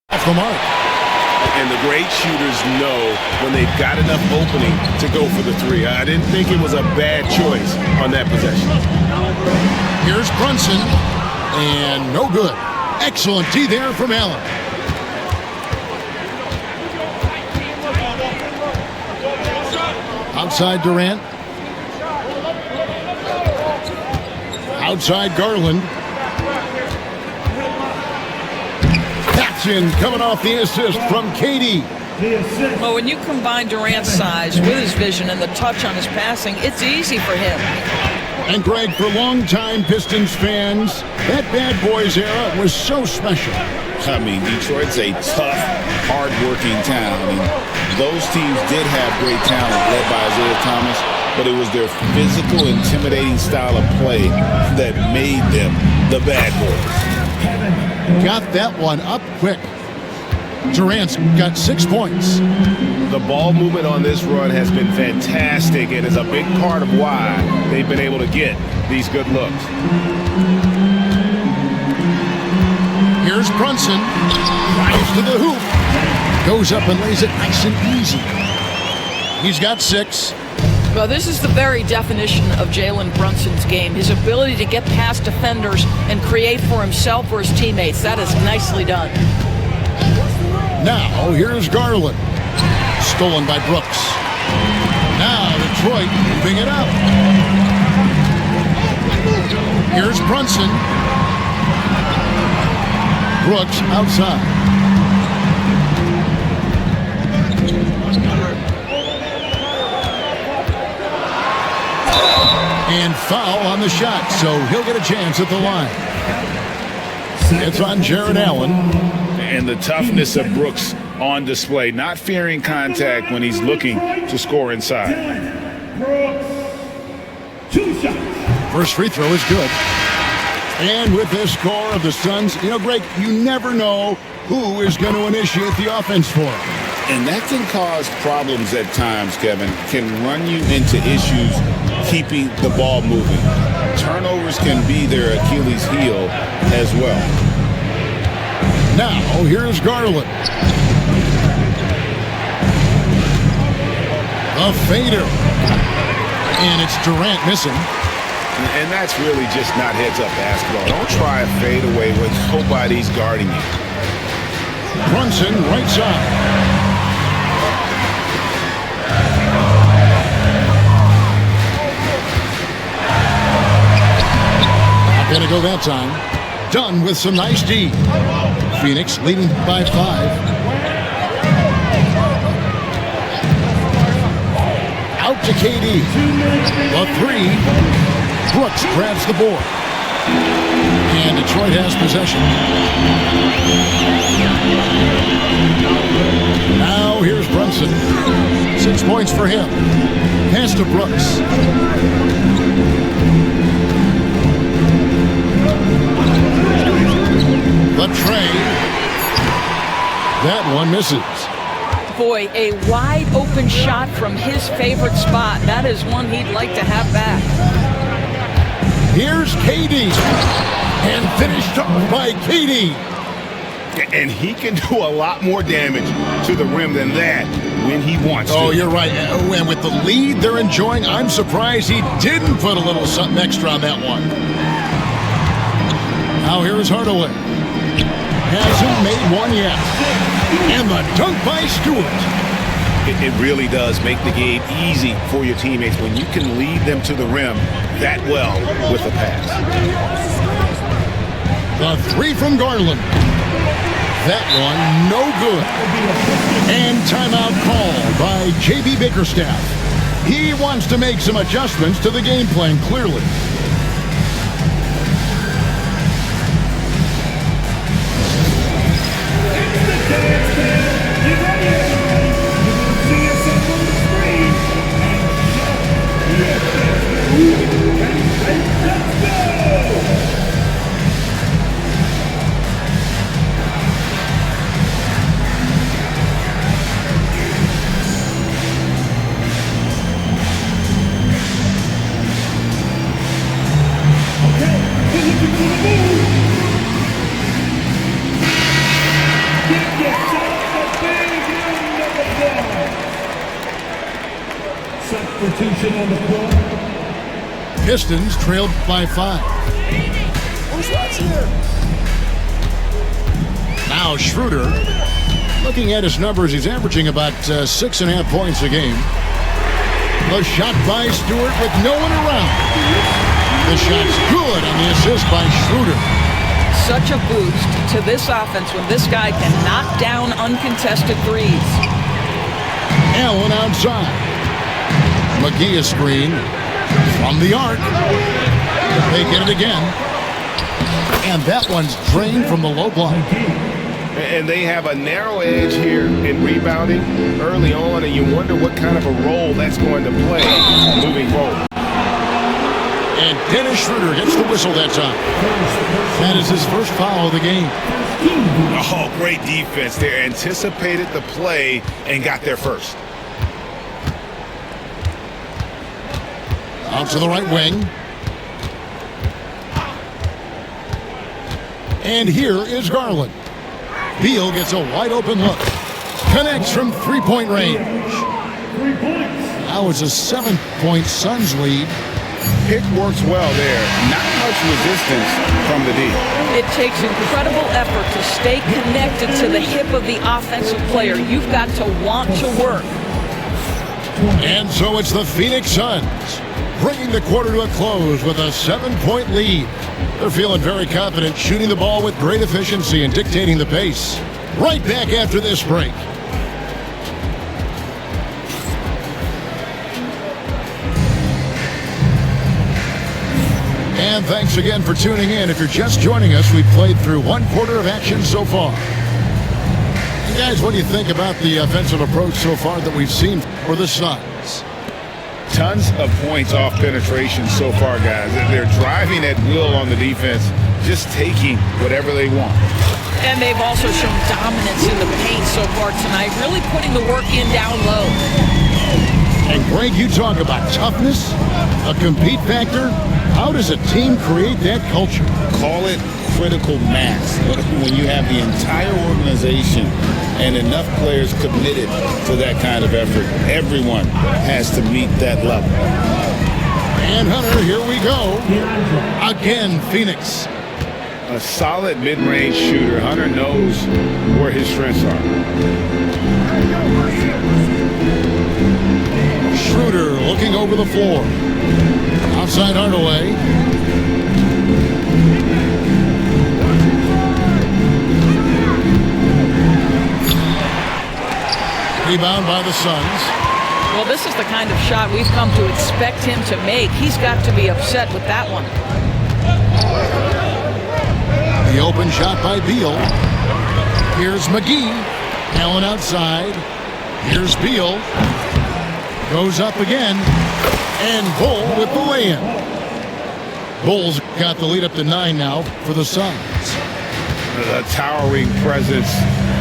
Off the mark. And the great shooters know when they've got enough opening to go for the three. I didn't think it was a bad choice on that possession. Here's Brunson, and no good. Excellent D there from Allen. Outside Durant. Outside Garland. Coming off the assist from KD. Well, when you combine Durant's size with his vision and the touch on his passing, it's easy for him. And Greg, for longtime Pistons fans, that Bad Boys era was so special. I mean, Detroit's a tough, hard-working town. I mean, those teams did have great talent led by Isaiah Thomas, but it was their physical, intimidating style of play that made them the Bad Boys. Got that one up quick. Durant's got 6 points. The ball movement on this run has been fantastic and is a big part of why they've been able to get these good looks. Here's Brunson. Drives to the hoop. Goes up and lays it nice and easy. He's got 6. Well, this is the very definition of Jalen Brunson's game. His ability to get past defenders and create for himself or his teammates. That is nicely done. Now, here's Garland. Stolen by Brooks. Now, Detroit moving it up. Here's Brunson. Brooks outside. And foul on the shot, so he'll get a chance at the line. It's on Jared Allen. And the toughness of Brooks on display, not fearing contact when he's looking to score inside. First free throw is good. And with this score of the Suns, Greg, you never know who is going to initiate the offense for him. And that can cause problems at times, Kevin. Can run you into issues keeping the ball moving. Turnovers can be their Achilles heel as well. Now, here's Garland. A fader. And it's Durant missing. And that's really just not heads-up basketball. Don't try a fadeaway when nobody's guarding you. Brunson, right side. Gonna go that time. Done with some nice D. Phoenix leading by 5. Out to KD. A 3. Brooks grabs the board. And Detroit has possession. Now here's Brunson. 6 points for him. Pass to Brooks. The tray. That one misses. Boy, a wide open shot from his favorite spot. That is one he'd like to have back. Here's KD. And finished off by KD. And he can do a lot more damage to the rim than that when he wants to. Oh, you're right. And with the lead they're enjoying, I'm surprised he didn't put a little something extra on that one. Now here's Hardaway. Hasn't made one yet. And the dunk by Stewart. It really does make the game easy for your teammates when you can lead them to the rim that well with a pass. The 3 from Garland. That one, no good. And timeout called by J.B. Bickerstaff. He wants to make some adjustments to the game plan, clearly. Substitution on the floor. Pistons trailed by 5. Now Schroeder, looking at his numbers, he's averaging about 6.5 points a game. The shot by Stewart with no one around. The shot's good on the assist by Schroeder. Such a boost to this offense when this guy can knock down uncontested threes. Allen outside. McGee a screen from the arc. They get it again. And that one's drained from the low block. And they have a narrow edge here in rebounding early on, and you wonder what kind of a role that's going to play moving forward. And Dennis Schroeder gets the whistle that time. That is his first foul of the game. Oh, great defense there. Anticipated the play and got there first. Out to the right wing. And here is Garland. Beal gets a wide open look. Connects from three-point range. Now it's a 7-point Suns lead. Pick works well there. Not much resistance from the D. It takes incredible effort to stay connected to the hip of the offensive player. You've got to want to work. And so it's the Phoenix Suns bringing the quarter to a close with a 7-point lead. They're feeling very confident, shooting the ball with great efficiency and dictating the pace. Right back after this break. And thanks again for tuning in. If you're just joining us, we've played through one quarter of action so far. And guys, what do you think about the offensive approach so far that we've seen for the Suns? Tons of points off penetration so far, guys. They're driving at will on the defense, just taking whatever they want. And they've also shown dominance in the paint so far tonight, really putting the work in down low. And Greg, you talk about toughness, a compete factor. How does a team create that culture? Call it critical mass. When you have the entire organization and enough players committed to that kind of effort, everyone has to meet that level. And Hunter, here we go. Again, Phoenix. A solid mid-range shooter. Hunter knows where his strengths are. Schroeder looking over the floor. Outside Hardaway. Rebound by the Suns. Well, this is the kind of shot we've come to expect him to make. He's got to be upset with that one. The open shot by Beal. Here's McGee. Allen outside. Here's Beal. Goes up again. And Bull with the lay-in. Bull's got the lead up to 9 now for the Suns. The towering presence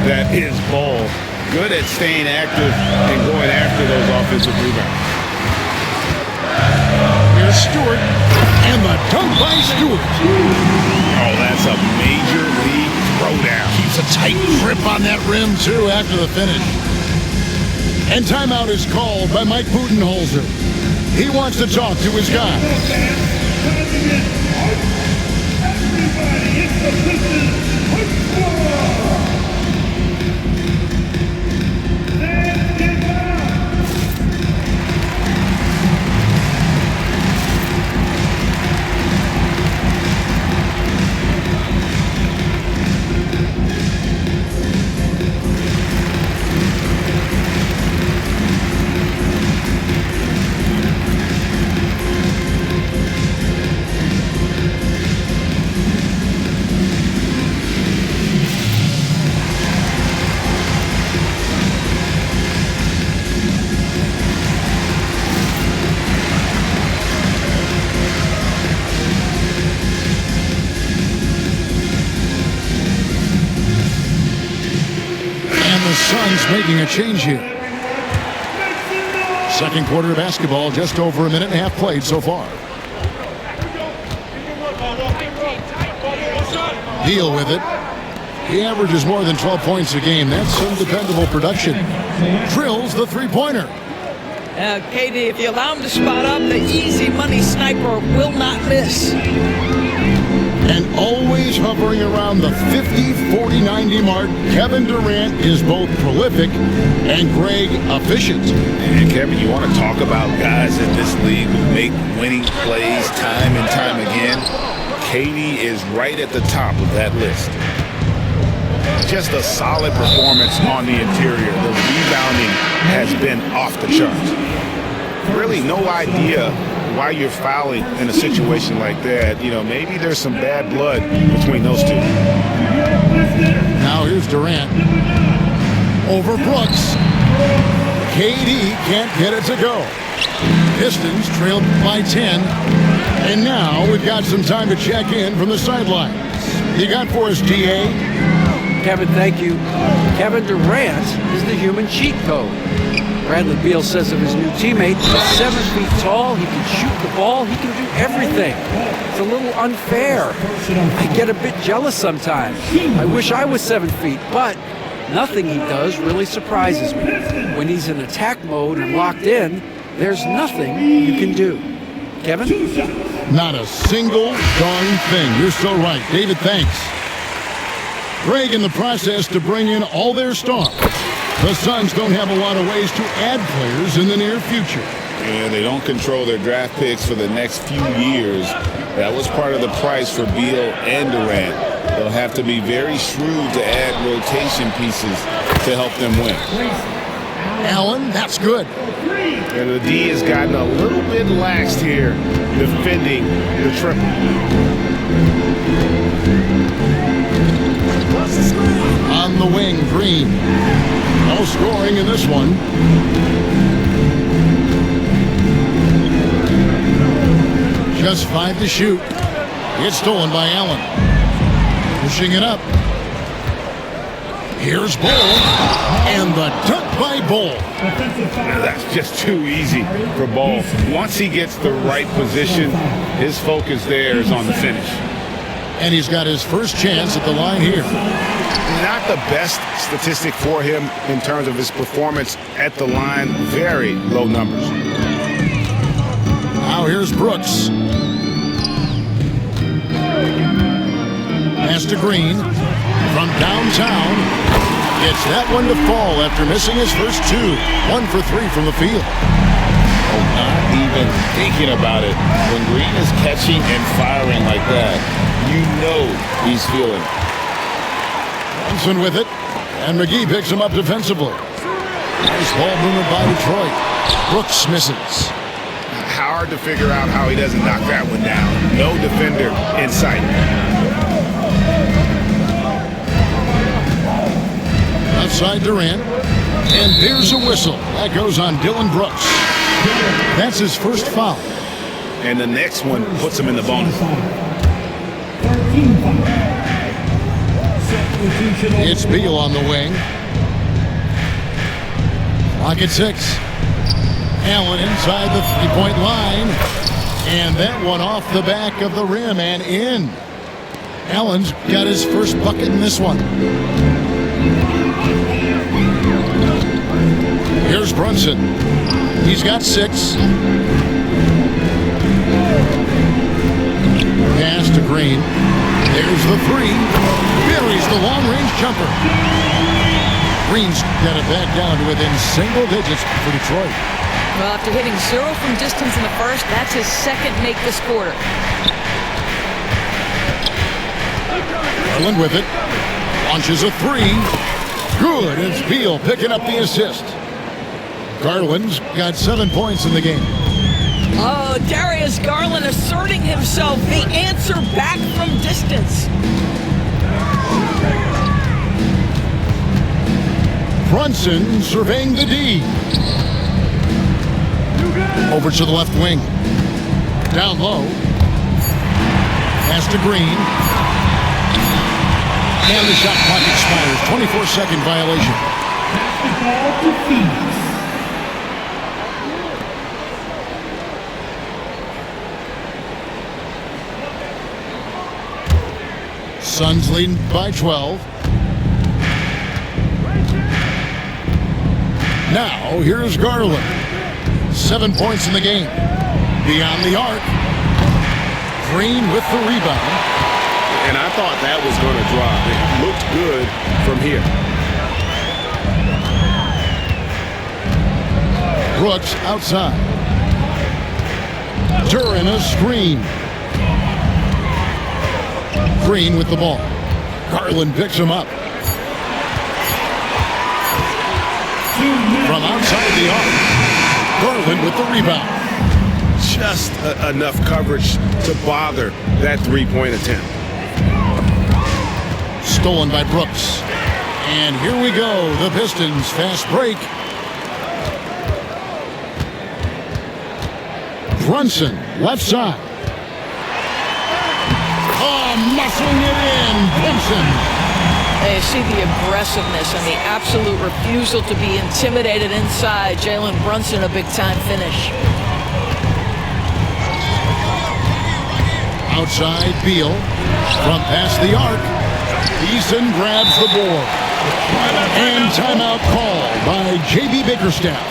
that is Bull. Good at staying active and going after those offensive rebounds. Here's Stewart. And the dunk by Stewart. Oh, that's a major league throwdown. Keeps a tight grip on that rim, too, after the finish. And timeout is called by Mike Budenholzer. He wants to talk to his guys. Suns making a change here. Second quarter of basketball, just over a minute and a half played so far. Deal with it. He averages more than 12 points a game. That's some dependable production. Drills the three-pointer. Katie, if you allow him to spot up, the easy money sniper will not miss. And always hovering around the 50, 40, 90 mark, Kevin Durant is both prolific and Greg efficient. And Kevin, you want to talk about guys in this league who make winning plays time and time again? KD is right at the top of that list. Just a solid performance on the interior. The rebounding has been off the charts. Really no idea why you're fouling in a situation like that. You know, maybe there's some bad blood between those two. Now here's Durant. Over Brooks. KD can't get it to go. Pistons trailed by 10. And now we've got some time to check in from the sidelines. You got for us, DA? Kevin, thank you. Kevin Durant is the human cheat code. Bradley Beal says of his new teammate, he's 7 feet tall, he can shoot the ball, he can do everything. It's a little unfair. I get a bit jealous sometimes. I wish I was 7 feet, but nothing he does really surprises me. When he's in attack mode and locked in, there's nothing you can do. Kevin? Not a single darn thing. You're so right. David, thanks. Greg in the process to bring in all their stars. The Suns don't have a lot of ways to add players in the near future. Yeah, they don't control their draft picks for the next few years. That was part of the price for Beal and Durant. They'll have to be very shrewd to add rotation pieces to help them win. Allen, that's good. And the D has gotten a little bit laxed here defending the triple. On the wing, Green. No scoring in this one. Just 5 to shoot. It's stolen by Allen. Pushing it up. Here's Bull. And the dunk by Bull. That's just too easy for Bull. Once he gets the right position, his focus there is on the finish. And he's got his first chance at the line here. Not the best statistic for him in terms of his performance at the line. Very low numbers. Now here's Brooks. Pass to Green from downtown. Gets that one to fall after missing his first 2. 1 for 3 from the field. Oh, not even thinking about it. When Green is catching and firing like that, you know he's feeling it. Brunson with it, and McGee picks him up defensively. Nice ball movement by Detroit. Brooks misses. Hard to figure out how he doesn't knock that one down. No defender in sight. Outside Durant, and there's a whistle. That goes on Dylan Brooks. That's his first foul. And the next one puts him in the bonus. It's Beal on the wing. Clock at 6. Allen inside the three-point line. And that one off the back of the rim and in. Allen's got his first bucket in this one. Here's Brunson. He's got 6. Pass to Green. There's the 3. Buries the long-range jumper. Green's got it back down to within single digits for Detroit. Well, after hitting 0 from distance in the first, that's his second make this quarter. Garland with it. Launches a 3. Good. It's Beal picking up the assist. Garland's got 7 points in the game. Oh, Darius Garland asserting himself, the answer back from distance. Brunson surveying the D. Over to the left wing. Down low. Pass to Green. And the shot clock expires. 24-second violation. ball to Phoenix. Suns leading by 12. Now, here's Garland. 7 points in the game. Beyond the arc. Green with the rebound. And I thought that was going to drop. It looked good from here. Brooks outside. Duran a screen. Green with the ball. Garland picks him up. From outside the arc. Garland with the rebound. Just enough coverage to bother that three-point attempt. Stolen by Brooks. And here we go. The Pistons fast break. Brunson, left side. Oh, muscling it in. Brunson. You see the aggressiveness and the absolute refusal to be intimidated inside. Jalen Brunson, a big-time finish. Outside, Beal. From past the arc. Eason grabs the board. And timeout called by J.B. Bickerstaff.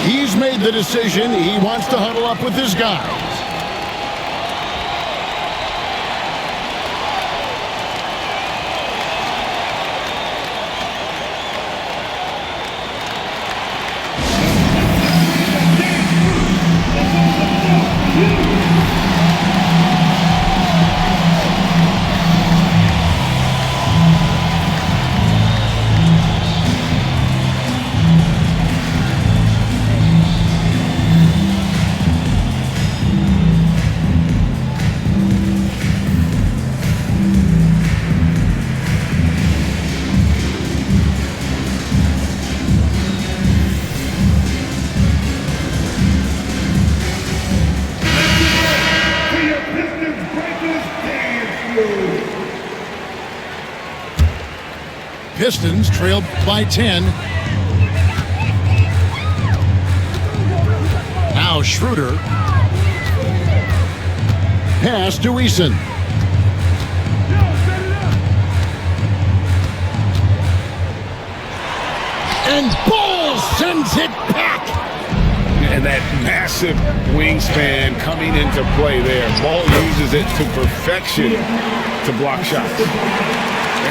He's made the decision. He wants to huddle up with his guys. Pistons trailed by 10. Now Schroeder. Pass to Eason. And Ball sends it back. And that massive wingspan coming into play there. Ball uses it to perfection to block shots.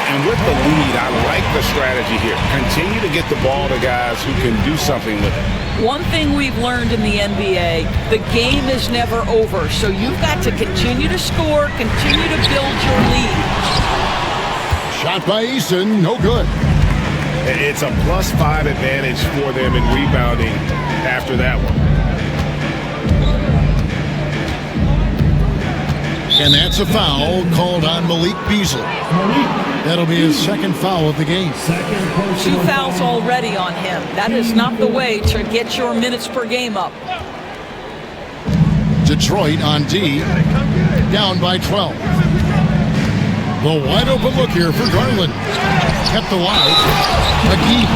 And with the lead, I like the strategy here. Continue to get the ball to guys who can do something with it. One thing we've learned in the NBA, the game is never over. So you've got to continue to score, continue to build your lead. Shot by Eason, no good. It's a +5 advantage for them in rebounding after that one. And that's a foul called on Malik Beasley. That'll be his second foul of the game. 2 fouls already on him. That is not the way to get your minutes per game up. Detroit on D, down by 12. The wide open look here for Garland. Kept alive. McGee.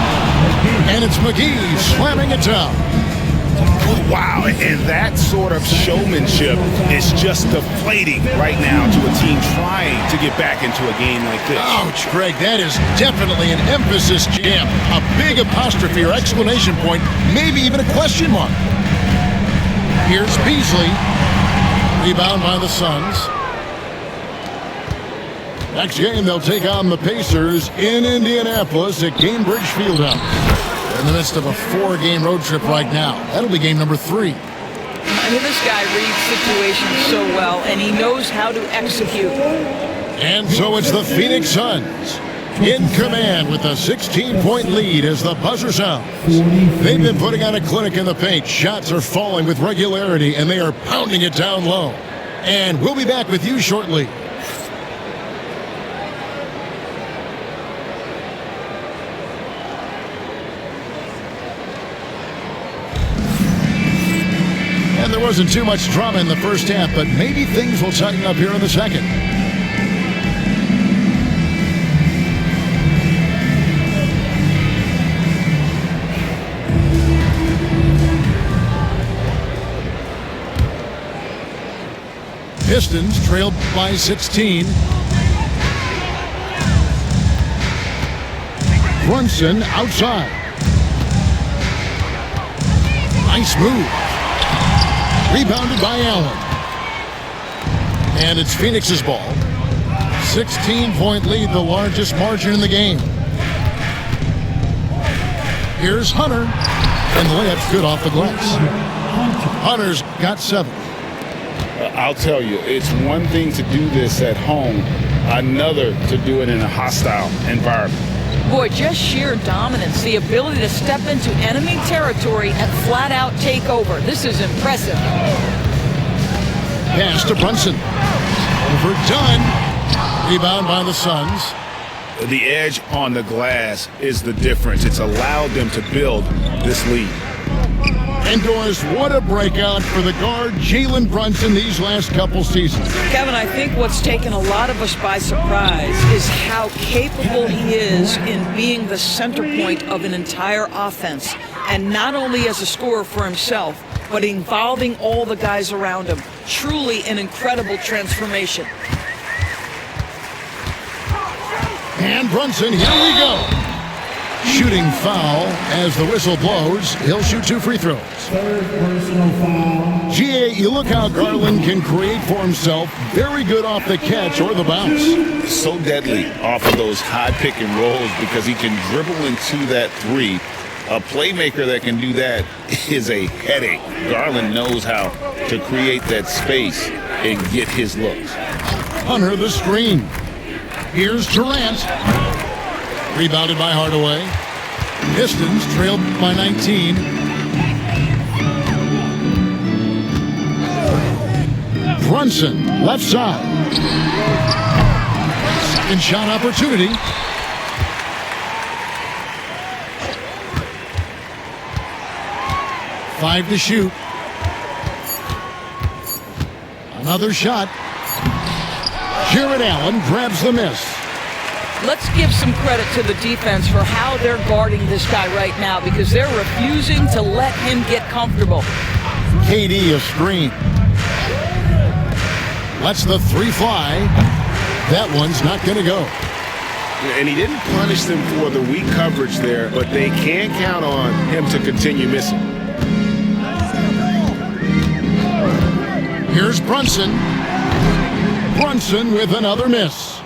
And it's McGee slamming it down. Wow, and that sort of showmanship is just deflating right now to a team trying to get back into a game like this. Ouch, Greg, that is definitely an emphasis jam. A big apostrophe or exclamation point, maybe even a question mark. Here's Beasley. Rebound by the Suns. Next game, they'll take on the Pacers in Indianapolis at Gainbridge Fieldhouse. In the midst of a 4-game road trip right now. That'll be game number 3. I mean, this guy reads situations so well, and he knows how to execute. And so it's the Phoenix Suns in command with a 16-point lead as the buzzer sounds. They've been putting on a clinic in the paint. Shots are falling with regularity, and they are pounding it down low. And we'll be back with you shortly. And there wasn't too much drama in the first half, but maybe things will tighten up here in the second. Pistons trail by 16. Brunson outside. Nice move. Rebounded by Allen. And it's Phoenix's ball. 16-point lead, the largest margin in the game. Here's Hunter. And the layup's good off the glass. Hunter's got 7. I'll tell you, it's one thing to do this at home, another to do it in a hostile environment. Boy, just sheer dominance, the ability to step into enemy territory and flat out take over. This is impressive. Pass to Brunson. Overdone. Rebound by the Suns. The edge on the glass is the difference. It's allowed them to build this lead. Indoors, what a breakout for the guard, Jalen Brunson, these last couple seasons. Kevin, I think what's taken a lot of us by surprise is how capable he is in being the center point of an entire offense. And not only as a scorer for himself, but involving all the guys around him. Truly an incredible transformation. And Brunson, here we go. Shooting foul as the whistle blows. He'll shoot 2 free throws. Third personal foul. GA, you look how Garland can create for himself. Very good off the catch or the bounce. So deadly off of those high pick and rolls because he can dribble into that 3. A playmaker that can do that is a headache. Garland knows how to create that space and get his looks. Hunter the screen. Here's Durant. Rebounded by Hardaway. Pistons trailed by 19. Brunson, left side. Second shot opportunity. Five to shoot. Another shot. Jared Allen grabs the miss. Let's give some credit to the defense for how they're guarding this guy right now because they're refusing to let him get comfortable. KD a screen. Lets the 3 fly. That one's not going to go. And he didn't punish them for the weak coverage there, but they can count on him to continue missing. Here's Brunson. Brunson with another miss.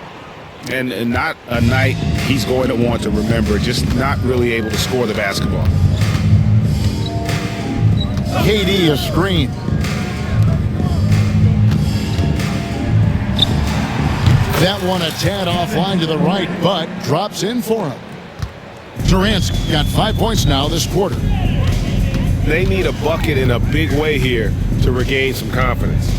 And not a night he's going to want to remember, just not really able to score the basketball. KD a screen. That one a tad offline to the right, but drops in for him. Durant's got 5 points now this quarter. They need a bucket in a big way here to regain some confidence.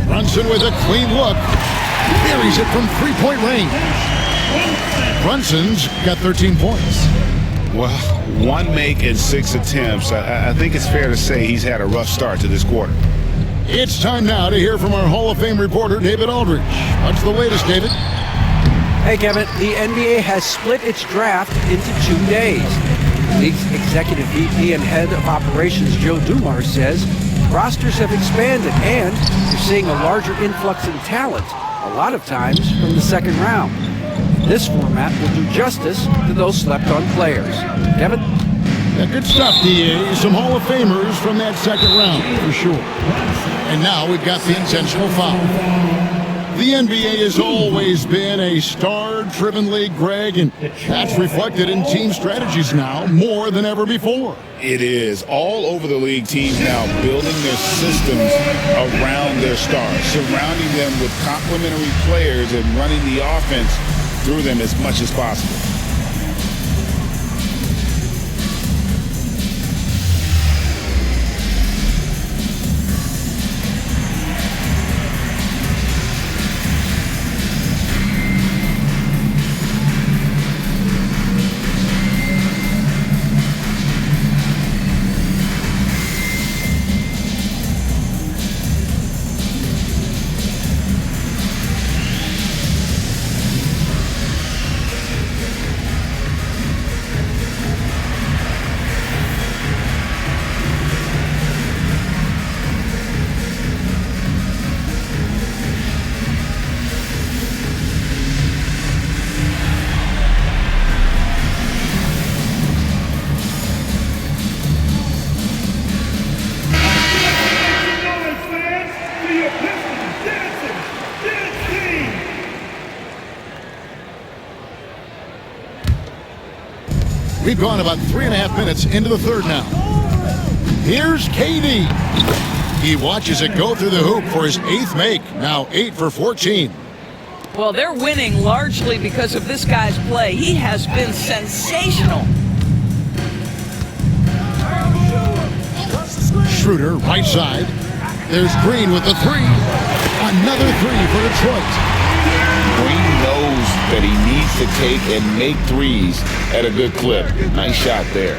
Brunson with a clean look. Buries it from 3-point range. Brunson's got 13 points. Well, 1 make and 6 attempts. I think it's fair to say he's had a rough start to this quarter. It's time now to hear from our Hall of Fame reporter, David Aldridge. What's the latest, David? Hey, Kevin, the NBA has split its draft into 2 days. The league's executive VP and head of operations, Joe Dumars, says rosters have expanded and you're seeing a larger influx in talent, a lot of times from the second round. This format will do justice to those slept-on players. Kevin? Yeah, good stuff, DA. Some Hall of Famers from that second round, for sure. And now we've got the intentional foul. The NBA has always been a star-driven league, Greg, and that's reflected in team strategies now more than ever before. It is. All over the league, teams now building their systems around their stars, surrounding them with complementary players and running the offense through them as much as possible. We've gone about 3.5 minutes into the third now. Here's KD. He watches it go through the hoop for his 8th make. Now 8 for 14. Well, they're winning largely because of this guy's play. He has been sensational. Schroeder, right side. There's Green with the 3. Another 3 for Detroit. Green knows that he needs to take and make threes at a good clip. Nice shot there.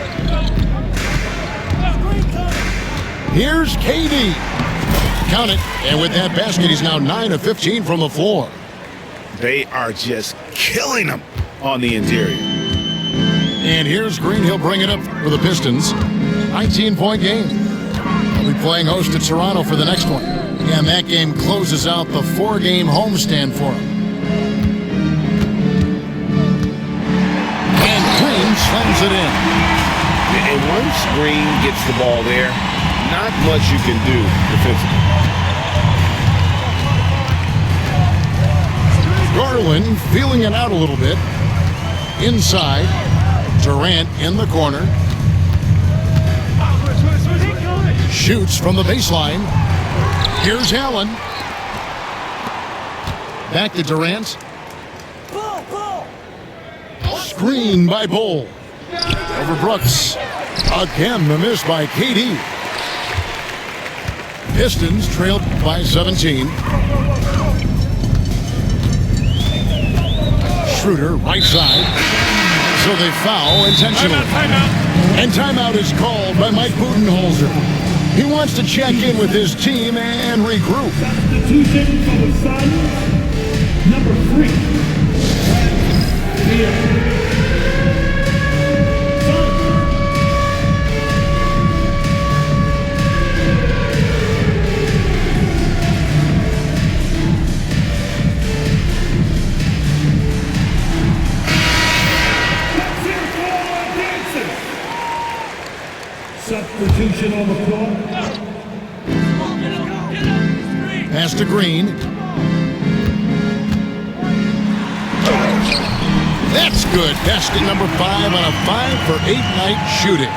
Here's KD. Count it. And with that basket, he's now 9 of 15 from the floor. They are just killing him on the interior. And here's Green. He'll bring it up for the Pistons. 19-point game. They'll be playing host to Toronto for the next one. And that game closes out the 4-game homestand for him. And Green slams it in. And once Green gets the ball there, not much you can do defensively. Garland feeling it out a little bit. Inside. Durant in the corner. Shoots from the baseline. Here's Allen. Back to Durant. Screen by Bull. Over Brooks. Again, the miss by KD. Pistons trailed by 17. Schroeder, right side. So they foul intentionally. And timeout is called by Mike Budenholzer. He wants to check in with his team and regroup. Substitution for the Suns, number 3. Substitution on the floor. Pass to Green. That's good. Basket number 5 on a 5-for-8 night shooting.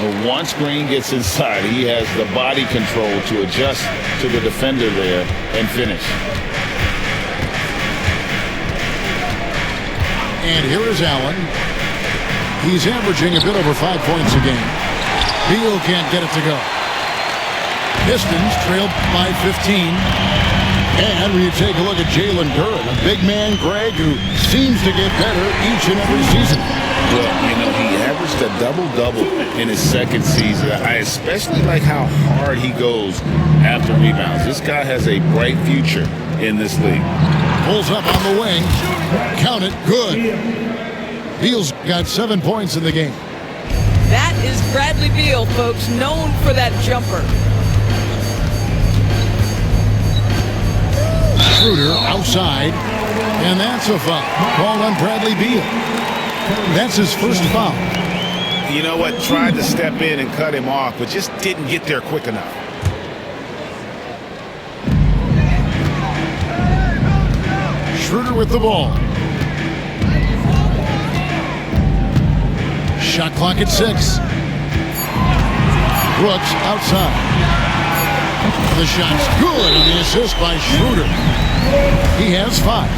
Well, once Green gets inside, he has the body control to adjust to the defender there and finish. And here is Allen. He's averaging a bit over 5 points a game. Beal can't get it to go. Pistons trailed by 15. And when you take a look at Jalen Duren, a big man, Greg, who seems to get better each and every season. Well, you know, he averaged a double-double in his second season. I especially like how hard he goes after rebounds. This guy has a bright future in this league. Pulls up on the wing. Count it. Good. Beal's got 7 points in the game. That is Bradley Beal, folks, known for that jumper. Schroeder outside, and that's a foul called on Bradley Beal. That's his first foul. You know what? Tried to step in and cut him off, but just didn't get there quick enough. Schroeder with the ball. Shot clock at 6. Brooks outside. The shot's good on the assist by Schroeder. He has 5.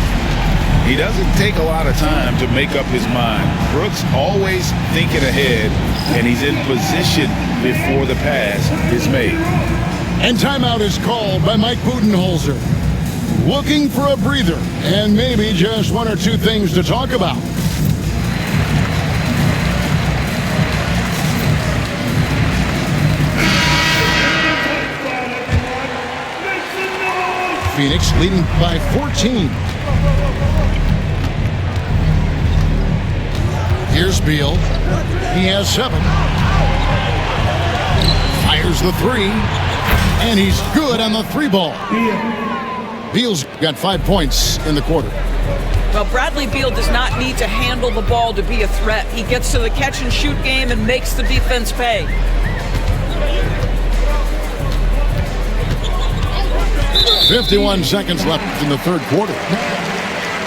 He doesn't take a lot of time to make up his mind. Brooks always thinking ahead, and he's in position before the pass is made. And timeout is called by Mike Budenholzer. Looking for a breather and maybe just 1 or 2 things to talk about. Phoenix leading by 14. Here's Beal. He has 7. Fires the 3. And he's good on the 3 ball. Beal's got 5 points in the quarter. Well, Bradley Beal does not need to handle the ball to be a threat. He gets to the catch and shoot game and makes the defense pay. 51 seconds left in the third quarter.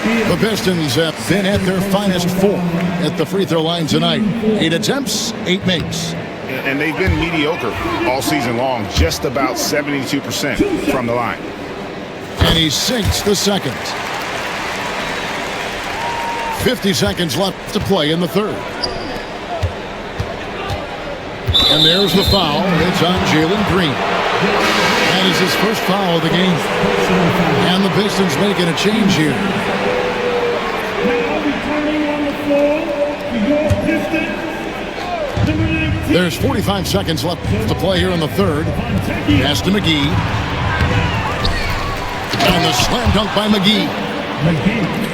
The Pistons have been at their finest 4 at the free throw line tonight. 8 attempts, 8 makes. And they've been mediocre all season long, just about 72% from the line. And he sinks the second. 50 seconds left to play in the third. And there's the foul. It's on Jalen Green. That is his first foul of the game. And the Pistons making a change here. Now returning on the floor to your Pistons. There's 45 seconds left to play here in the third. Pass to McGee. And the slam dunk by McGee.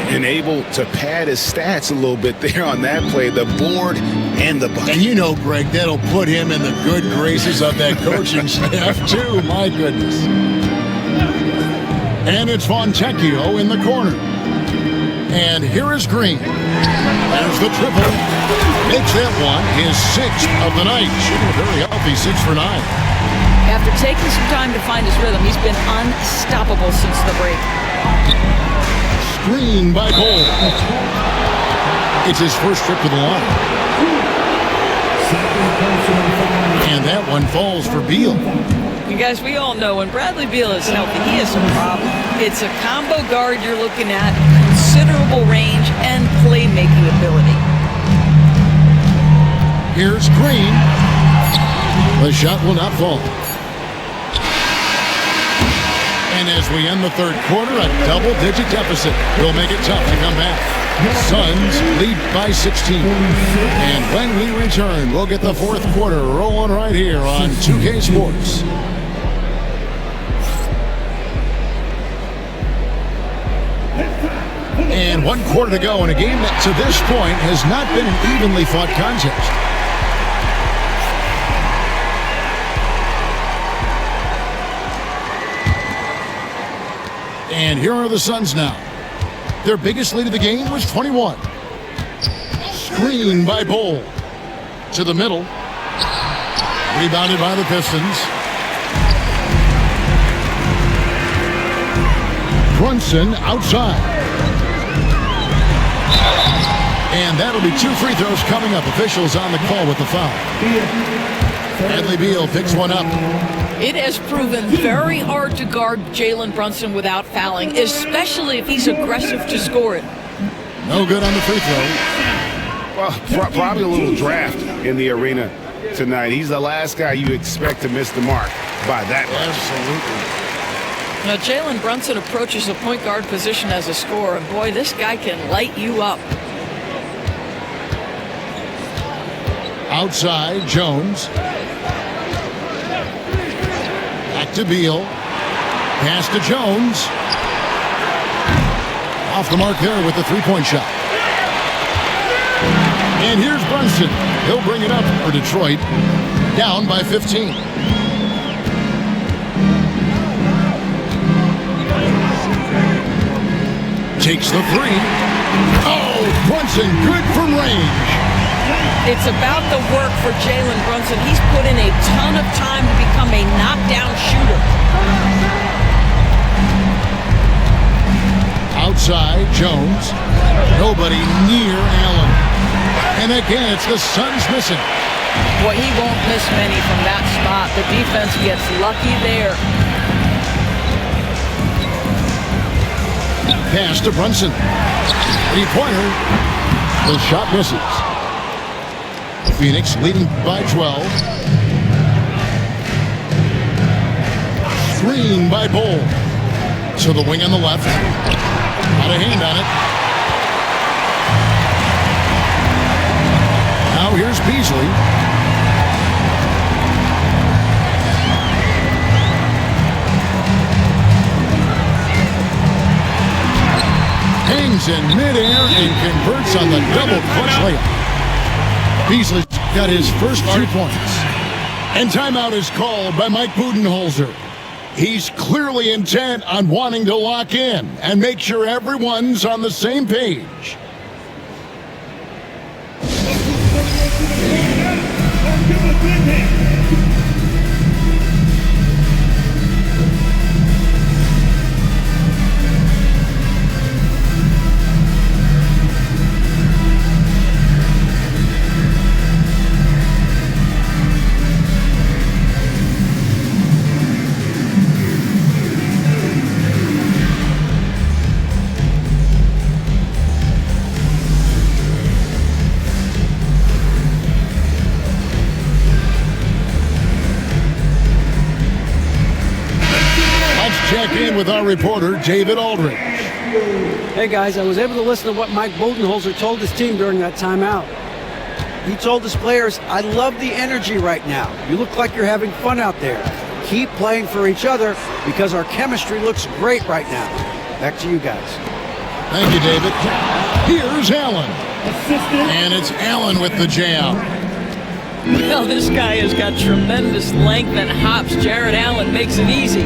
And able to pad his stats a little bit there on that play. The board and the bucket. And you know, Greg, that'll put him in the good graces of that coaching staff, too. My goodness. And it's Fontecchio in the corner. And here is Green. There's the triple. Makes that one his 6th of the night. Shooting very healthy, 6 for 9. After taking some time to find his rhythm, he's been unstoppable since the break. Screen by Cole. It's his first trip to the line. And that one falls for Beal. You guys, we all know when Bradley Beal is healthy, he has a problem. It's a combo guard you're looking at, considerable range and playmaking ability. Here's Green. The shot will not fall. And as we end the third quarter, a double-digit deficit will make it tough to come back. Suns lead by 16. And when we return, we'll get the fourth quarter rolling right here on 2K Sports. And 1 quarter to go in a game that to this point has not been an evenly fought contest. And here are the Suns now. Their biggest lead of the game was 21. Screen by Bol. To the middle. Rebounded by the Pistons. Brunson outside. And that'll be 2 free throws coming up. Officials on the call with the foul. Bradley Beal picks one up. It has proven very hard to guard Jalen Brunson without fouling, especially if he's aggressive to score it. No good on the free throw. Well, probably a little draft in the arena tonight. He's the last guy you expect to miss the mark by that much. Absolutely. Now, Jalen Brunson approaches the point guard position as a scorer, and boy, this guy can light you up. Outside, Jones. Back to Beal. Pass to Jones. Off the mark there with the three-point shot. And here's Brunson. He'll bring it up for Detroit. Down by 15. Takes the three. Oh, Brunson good from range. It's about the work for Jalen Brunson. He's put in a ton of time to become a knockdown shooter. Outside, Jones. Nobody near Allen. And again, it's the Suns missing. Boy, he won't miss many from that spot. The defense gets lucky there. Pass to Brunson. Three-pointer. The shot misses. Phoenix leading by 12. Screen by Bol. To the wing on the left. Not a hand on it. Now here's Beasley. Hangs in midair and converts on the double clutch layup. Beasley's got his first 2 points. And timeout is called by Mike Budenholzer. He's clearly intent on wanting to lock in and make sure everyone's on the same page. check in with our reporter, David Aldridge. Hey guys, I was able to listen to what Mike Budenholzer told his team during that timeout. He told his players, I love the energy right now. You look like you're having fun out there. Keep playing for each other because our chemistry looks great right now. Back to you guys. Thank you, David. Here's Allen. And it's Allen with the jam. Well, this guy has got tremendous length and hops. Jared Allen makes it easy.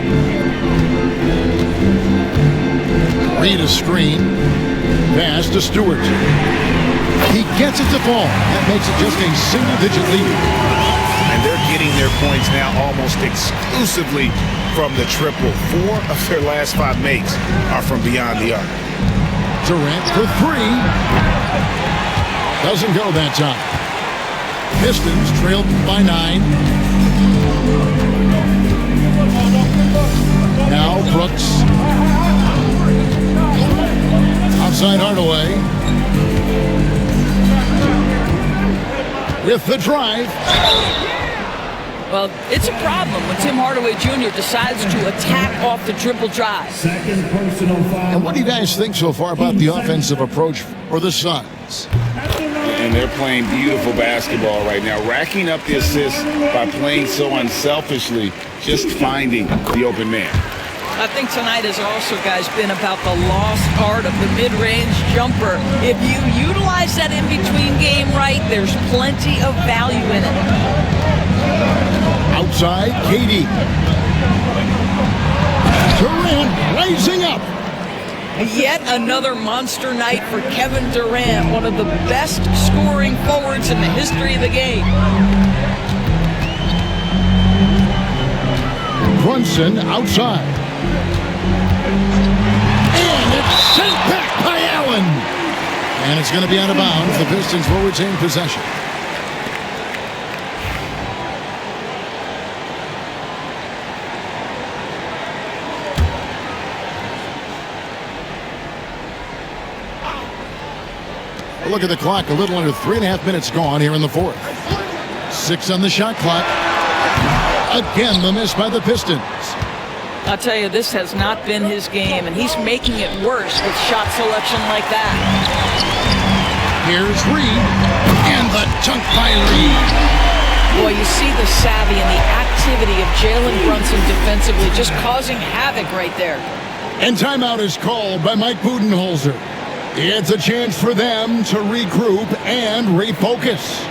Read a screen. Pass to Stewart. He gets it to fall. That makes it just a single-digit lead. And they're getting their points now almost exclusively from the triple. 4 of their last 5 makes are from beyond the arc. Durant for 3. Doesn't go that time. Pistons trailed by 9. Now Brooks. Outside Hardaway. With the drive. Well, it's a problem when Tim Hardaway Jr. decides to attack off the dribble drive. Second personal foul. And what do you guys think so far about the offensive approach for the Suns? And they're playing beautiful basketball right now, racking up the assists by playing so unselfishly, just finding the open man. I think tonight has also, guys, been about the lost art of the mid-range jumper. If you utilize that in-between game right, there's plenty of value in it. Outside, KD. Durant rising up. Yet another monster night for Kevin Durant, one of the best scoring forwards in the history of the game. Brunson outside. And it's sent back by Allen. And it's going to be out of bounds. The Pistons will retain possession. Look at the clock. A little under 3.5 minutes gone here in the fourth. 6 on the shot clock. Again, the miss by the Pistons. I'll tell you, this has not been his game, and he's making it worse with shot selection like that. Here's Reed, and the dunk by Reed. Boy, you see the savvy and the activity of Jalen Brunson defensively, just causing havoc right there. And timeout is called by Mike Budenholzer. It's a chance for them to regroup and refocus.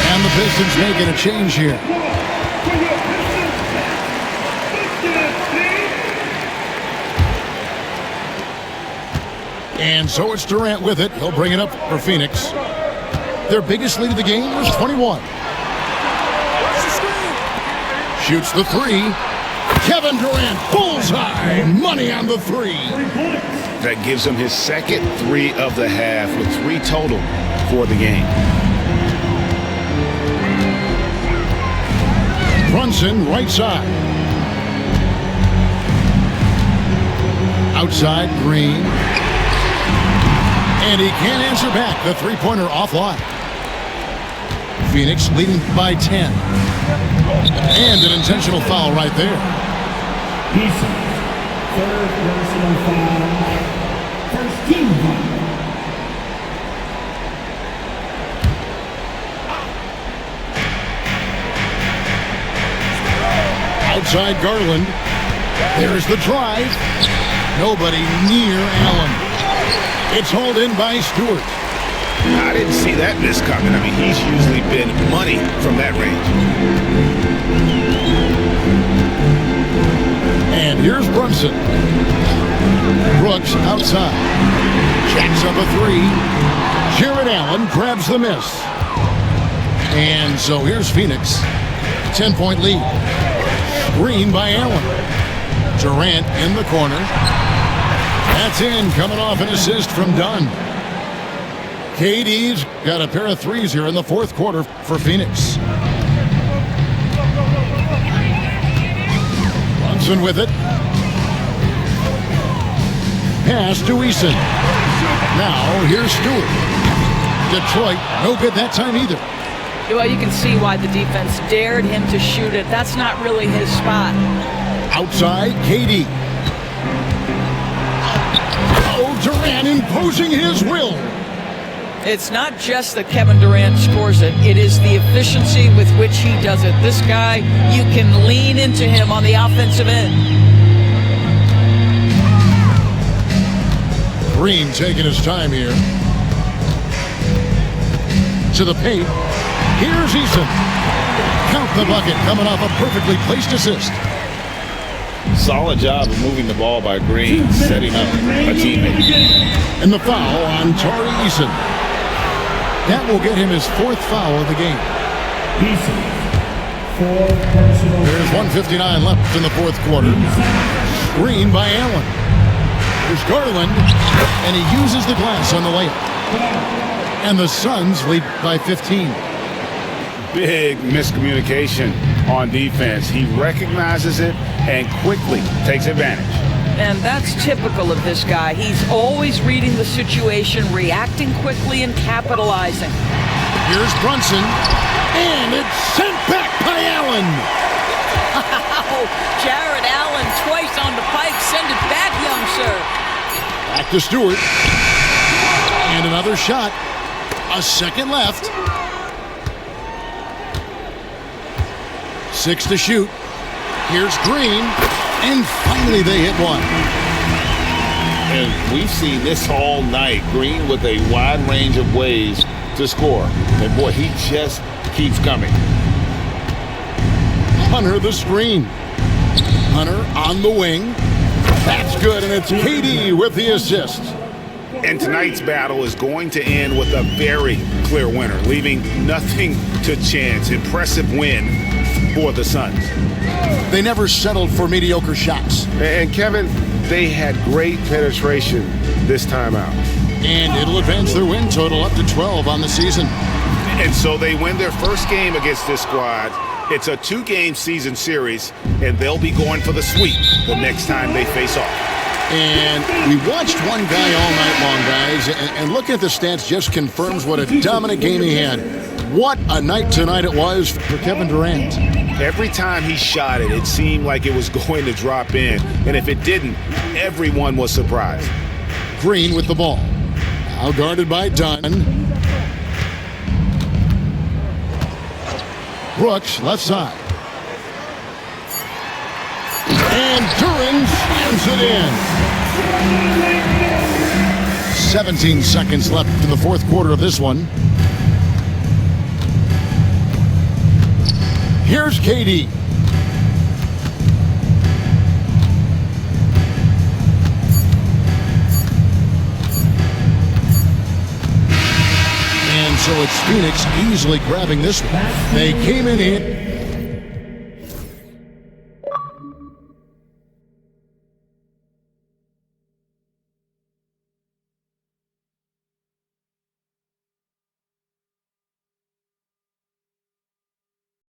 And the Pistons making a change here. And so it's Durant with it. He'll bring it up for Phoenix. Their biggest lead of the game was 21. Shoots the 3. Kevin Durant, bullseye. Money on the 3. That gives him his second 3 of the half with 3 total for the game. Brunson, right side. Outside, Green. And he can't answer back. The three-pointer offline. Phoenix leading by 10. And an intentional foul right there. Third personal foul. First team foul. Outside Garland. There's the drive. Nobody near Allen. It's hauled in by Stewart. I didn't see that miss coming. I mean, he's usually been money from that range. And here's Brunson. Brooks outside. Jacks up a 3. Jared Allen grabs the miss. And so here's Phoenix. 10-point lead. Screen by Allen. Durant in the corner. That's in, coming off an assist from Dunn. KD's got a pair of 3s here in the fourth quarter for Phoenix. Brunson with it. Pass to Eason. Now here's Stewart. Detroit, no good that time either. Well, you can see why the defense dared him to shoot it. That's not really his spot. Outside, KD. Oh, Durant imposing his will. It's not just that Kevin Durant scores it. It is the efficiency with which he does it. This guy, you can lean into him on the offensive end. Green taking his time here. To the paint. Here's Eason. Count the bucket coming off a perfectly placed assist. Solid job of moving the ball by Green, setting up a teammate. And the foul on Tari Eason. That will get him his 4th foul of the game. Eason, 4 personal. There's 1:59 left in the 4th quarter. Screen by Allen. Here's Garland, and he uses the glass on the layup. And the Suns lead by 15. Big miscommunication on defense. He recognizes it and quickly takes advantage. And that's typical of this guy. He's always reading the situation, reacting quickly, and capitalizing. Here's Brunson, and it's sent back by Allen. Wow, Jared Allen twice on the pipe. Send it back, young sir. Back to Stewart. And another shot. A second left. 6 to shoot. Here's Green. And finally they hit one. And we've seen this all night. Green with a wide range of ways to score. And boy, he just keeps coming. Hunter the screen. Hunter on the wing. That's good, and it's KD with the assist. And tonight's battle is going to end with a very clear winner, leaving nothing to chance. Impressive win for the Suns. They never settled for mediocre shots. And Kevin, they had great penetration this time out. And it'll advance their win total up to 12 on the season. And so they win their first game against this squad. It's a 2-game season series, and they'll be going for the sweep the next time they face off. And we watched one guy all night long, guys, and looking at the stats just confirms what a dominant game he had. What a night tonight it was for Kevin Durant. Every time he shot it, it seemed like it was going to drop in. And if it didn't, everyone was surprised. Green with the ball. Now guarded by Dunn. Brooks, left side. And Duran slams it in. 17 seconds left in the 4th quarter of this one. Here's KD. And so it's Phoenix easily grabbing this one. They came in here.